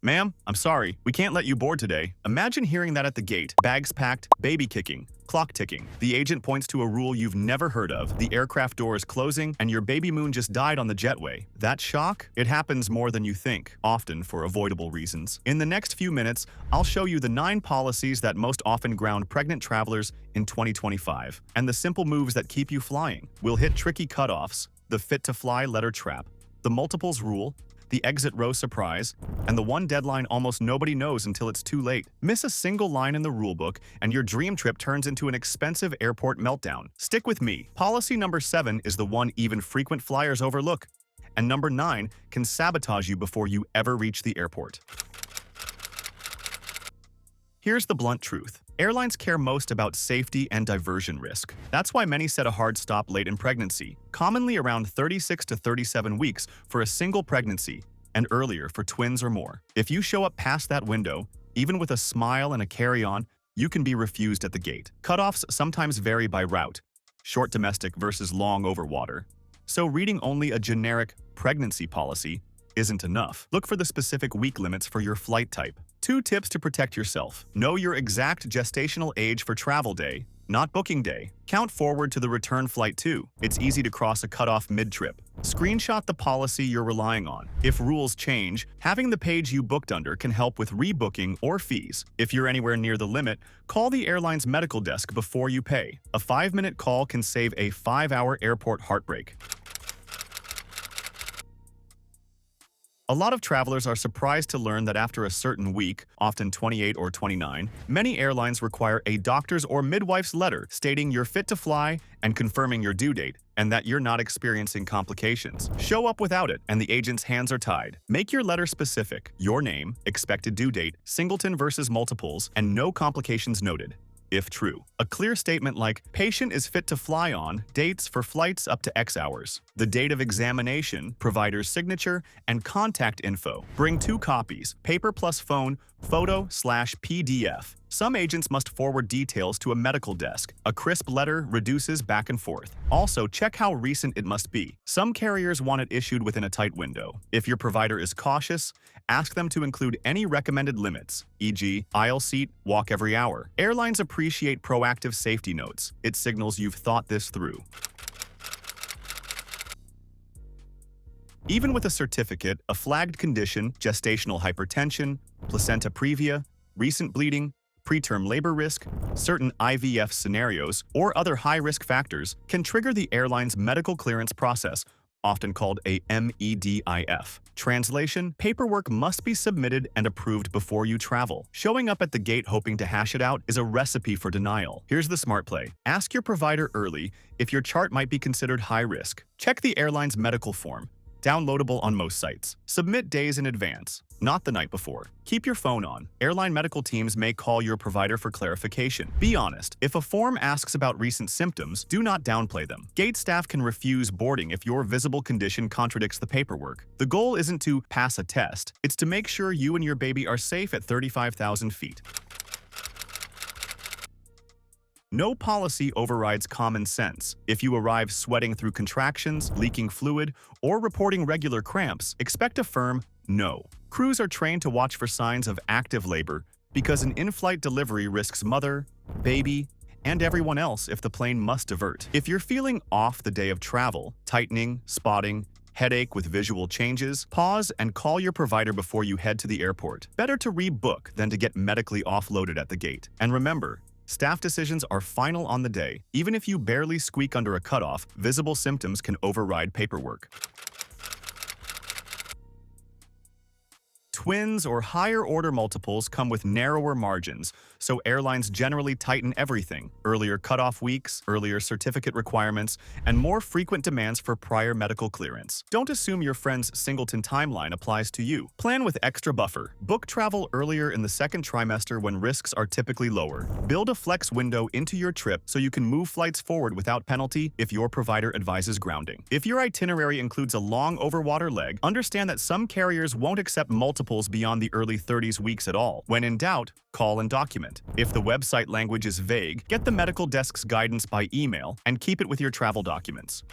Ma'am, I'm sorry, we can't let you board today. Imagine hearing that at the gate. Bags packed, baby kicking, clock ticking. The agent points to a rule you've never heard of. The aircraft door is closing, and your baby moon just died on the jetway. That shock? It happens more than you think, often for avoidable reasons. In the next few minutes, I'll show you the 9 policies that most often ground pregnant travelers in 2025, and the simple moves that keep you flying. We'll hit tricky cutoffs, the fit-to-fly letter trap, the multiples rule, the exit row surprise, and the one deadline almost nobody knows until it's too late. Miss a single line in the rulebook, and your dream trip turns into an expensive airport meltdown. Stick with me. Policy number 7 is the one even frequent flyers overlook, and number 9 can sabotage you before you ever reach the airport. Here's the blunt truth. Airlines care most about safety and diversion risk. That's why many set a hard stop late in pregnancy, commonly around 36 to 37 weeks for a single pregnancy, and earlier for twins or more. If you show up past that window, even with a smile and a carry-on, you can be refused at the gate. Cutoffs sometimes vary by route, short domestic versus long over water. So reading only a generic pregnancy policy isn't enough. Look for the specific week limits for your flight type. 2 tips to protect yourself. Know your exact gestational age for travel day, not booking day. Count forward to the return flight too. It's easy to cross a cutoff mid-trip. Screenshot the policy you're relying on. If rules change, having the page you booked under can help with rebooking or fees. If you're anywhere near the limit, call the airline's medical desk before you pay. A 5-minute call can save a 5-hour airport heartbreak. A lot of travelers are surprised to learn that after a certain week, often 28 or 29, many airlines require a doctor's or midwife's letter stating you're fit to fly and confirming your due date, and that you're not experiencing complications. Show up without it, and the agent's hands are tied. Make your letter specific: your name, expected due date, singleton versus multiples, and no complications noted. If true. A clear statement like, patient is fit to fly on, dates for flights up to X hours. The date of examination, provider's signature, and contact info. Bring 2 copies, paper plus phone, photo/PDF. Some agents must forward details to a medical desk. A crisp letter reduces back and forth. Also, check how recent it must be. Some carriers want it issued within a tight window. If your provider is cautious, ask them to include any recommended limits, e.g., aisle seat, walk every hour. Airlines appreciate proactive safety notes. It signals you've thought this through. Even with a certificate, a flagged condition, gestational hypertension, placenta previa, recent bleeding, preterm labor risk, certain IVF scenarios, or other high-risk factors can trigger the airline's medical clearance process, often called a MEDIF. Translation: paperwork must be submitted and approved before you travel. Showing up at the gate hoping to hash it out is a recipe for denial. Here's the smart play. Ask your provider early if your chart might be considered high risk. Check the airline's medical form, downloadable on most sites. Submit days in advance, not the night before. Keep your phone on. Airline medical teams may call your provider for clarification. Be honest. If a form asks about recent symptoms, do not downplay them. Gate staff can refuse boarding if your visible condition contradicts the paperwork. The goal isn't to pass a test. It's to make sure you and your baby are safe at 35,000 feet. No policy overrides common sense. If you arrive sweating through contractions, leaking fluid, or reporting regular cramps, expect a firm no. Crews are trained to watch for signs of active labor because an in-flight delivery risks mother, baby, and everyone else if the plane must divert. If you're feeling off the day of travel, tightening, spotting, headache with visual changes, pause and call your provider before you head to the airport. Better to rebook than to get medically offloaded at the gate. And remember, staff decisions are final on the day. Even if you barely squeak under a cutoff, visible symptoms can override paperwork. Twins or higher order multiples come with narrower margins, so airlines generally tighten everything: earlier cutoff weeks, earlier certificate requirements, and more frequent demands for prior medical clearance. Don't assume your friend's singleton timeline applies to you. Plan with extra buffer. Book travel earlier in the 2nd trimester when risks are typically lower. Build a flex window into your trip so you can move flights forward without penalty if your provider advises grounding. If your itinerary includes a long overwater leg, understand that some carriers won't accept multiple beyond the early 30s weeks at all. When in doubt, call and document. If the website language is vague, get the medical desk's guidance by email and keep it with your travel documents.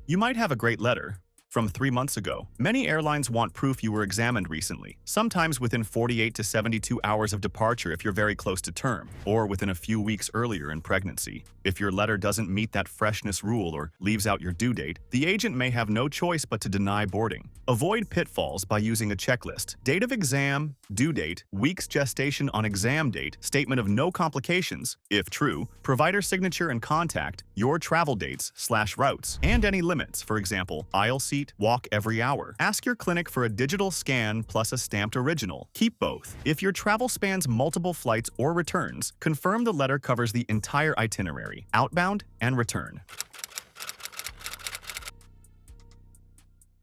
You might have a great letter, from 3 months ago. Many airlines want proof you were examined recently, sometimes within 48 to 72 hours of departure if you're very close to term, or within a few weeks earlier in pregnancy. If your letter doesn't meet that freshness rule or leaves out your due date, the agent may have no choice but to deny boarding. Avoid pitfalls by using a checklist: date of exam, due date, weeks gestation on exam date, statement of no complications, if true, provider signature and contact, your travel dates/routes, and any limits, for example, aisle seat, walk every hour. Ask your clinic for a digital scan plus a stamped original. Keep both. If your travel spans multiple flights or returns, confirm the letter covers the entire itinerary, outbound and return.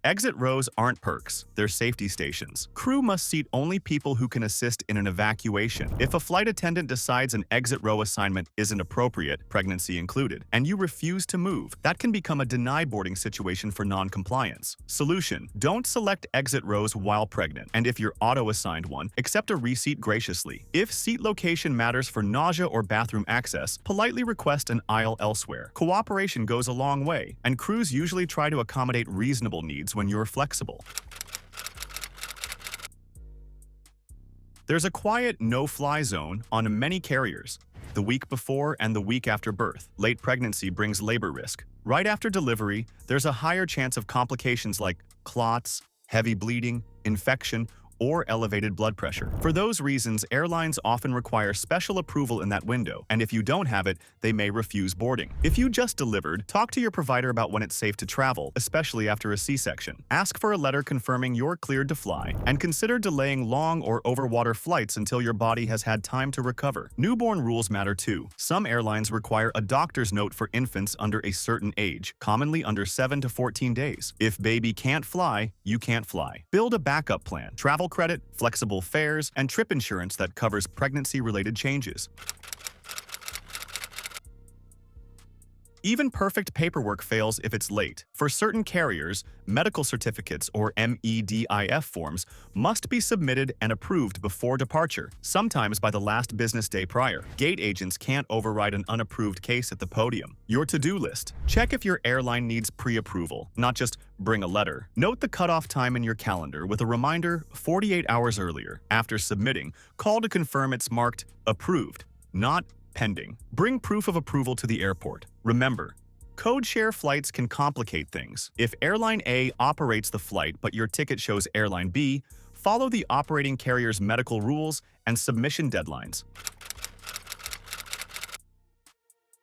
Exit rows aren't perks, they're safety stations. Crew must seat only people who can assist in an evacuation. If a flight attendant decides an exit row assignment isn't appropriate, pregnancy included, and you refuse to move, that can become a deny boarding situation for non-compliance. Solution: don't select exit rows while pregnant, and if you're auto-assigned one, accept a reseat graciously. If seat location matters for nausea or bathroom access, politely request an aisle elsewhere. Cooperation goes a long way, and crews usually try to accommodate reasonable needs when you're flexible. There's a quiet no-fly zone on many carriers. The week before and the week after birth, late pregnancy brings labor risk. Right after delivery, there's a higher chance of complications like clots, heavy bleeding, infection, or elevated blood pressure. For those reasons, airlines often require special approval in that window, and if you don't have it, they may refuse boarding. If you just delivered, talk to your provider about when it's safe to travel, especially after a C-section. Ask for a letter confirming you're cleared to fly, and consider delaying long or overwater flights until your body has had time to recover. Newborn rules matter too. Some airlines require a doctor's note for infants under a certain age, commonly under 7 to 14 days. If baby can't fly, you can't fly. Build a backup plan. Travel credit, flexible fares, and trip insurance that covers pregnancy-related changes. Even perfect paperwork fails if it's late. For certain carriers, medical certificates or MEDIF forms must be submitted and approved before departure, sometimes by the last business day prior. Gate agents can't override an unapproved case at the podium. Your to-do list. Check if your airline needs pre-approval, not just bring a letter. Note the cutoff time in your calendar with a reminder 48 hours earlier. After submitting, call to confirm it's marked approved, not pending. Bring proof of approval to the airport. Remember, code-share flights can complicate things. If Airline A operates the flight but your ticket shows Airline B, follow the operating carrier's medical rules and submission deadlines.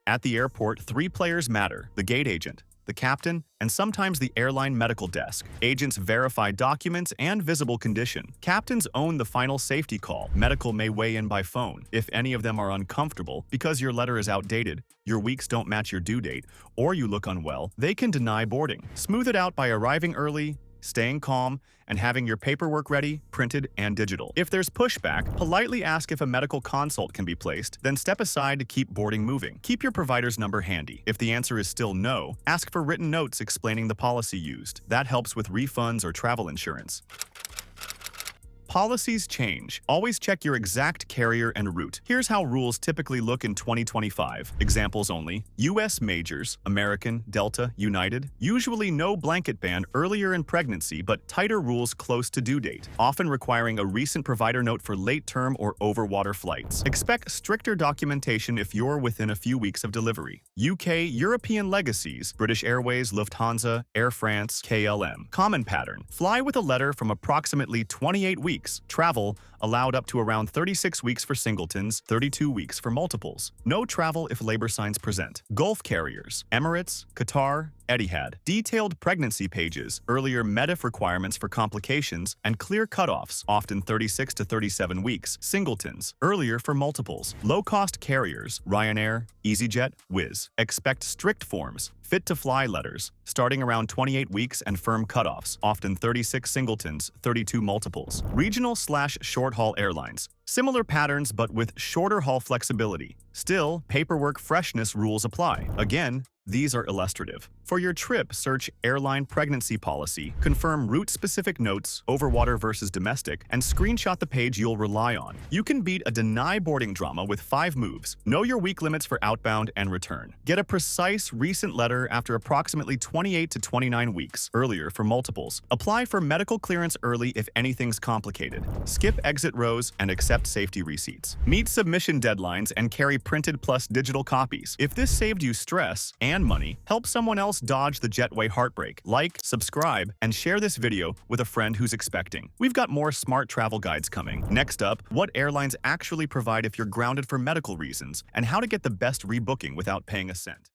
At the airport, 3 players matter: the gate agent, the captain, and sometimes the airline medical desk. Agents verify documents and visible condition. Captains own the final safety call. Medical may weigh in by phone. If any of them are uncomfortable because your letter is outdated, your weeks don't match your due date, or you look unwell, they can deny boarding. Smooth it out by arriving early, staying calm, and having your paperwork ready, printed, and digital. If there's pushback, politely ask if a medical consult can be placed, then step aside to keep boarding moving. Keep your provider's number handy. If the answer is still no, ask for written notes explaining the policy used. That helps with refunds or travel insurance. Policies change. Always check your exact carrier and route. Here's how rules typically look in 2025. Examples only. U.S. majors, American, Delta, United. Usually no blanket ban earlier in pregnancy, but tighter rules close to due date, often requiring a recent provider note for late-term or overwater flights. Expect stricter documentation if you're within a few weeks of delivery. UK, European legacies, British Airways, Lufthansa, Air France, KLM. Common pattern. Fly with a letter from approximately 28 weeks. Travel allowed up to around 36 weeks for singletons, 32 weeks for multiples. No travel if labor signs present. Gulf carriers, Emirates, Qatar, Etihad. Detailed pregnancy pages, earlier MEDIF requirements for complications, and clear cutoffs, often 36 to 37 weeks. Singletons, earlier for multiples. Low-cost carriers, Ryanair, EasyJet, Wizz. Expect strict forms, fit-to-fly letters, starting around 28 weeks and firm cutoffs, often 36 singletons, 32 multiples. Regional/short-haul airlines, Similar patterns but with shorter haul flexibility. Still, paperwork freshness rules apply. Again, these are illustrative. For your trip, search Airline Pregnancy Policy, confirm route-specific notes, overwater versus domestic, and screenshot the page you'll rely on. You can beat a deny boarding drama with 5 moves. Know your week limits for outbound and return. Get a precise recent letter after approximately 28 to 29 weeks, earlier for multiples. Apply for medical clearance early if anything's complicated. Skip exit rows and accept safety receipts. Meet submission deadlines and carry printed plus digital copies. If this saved you stress and money, help someone else dodge the jetway heartbreak. Like, subscribe, and share this video with a friend who's expecting. We've got more smart travel guides coming. Next up, what airlines actually provide if you're grounded for medical reasons, and how to get the best rebooking without paying a cent.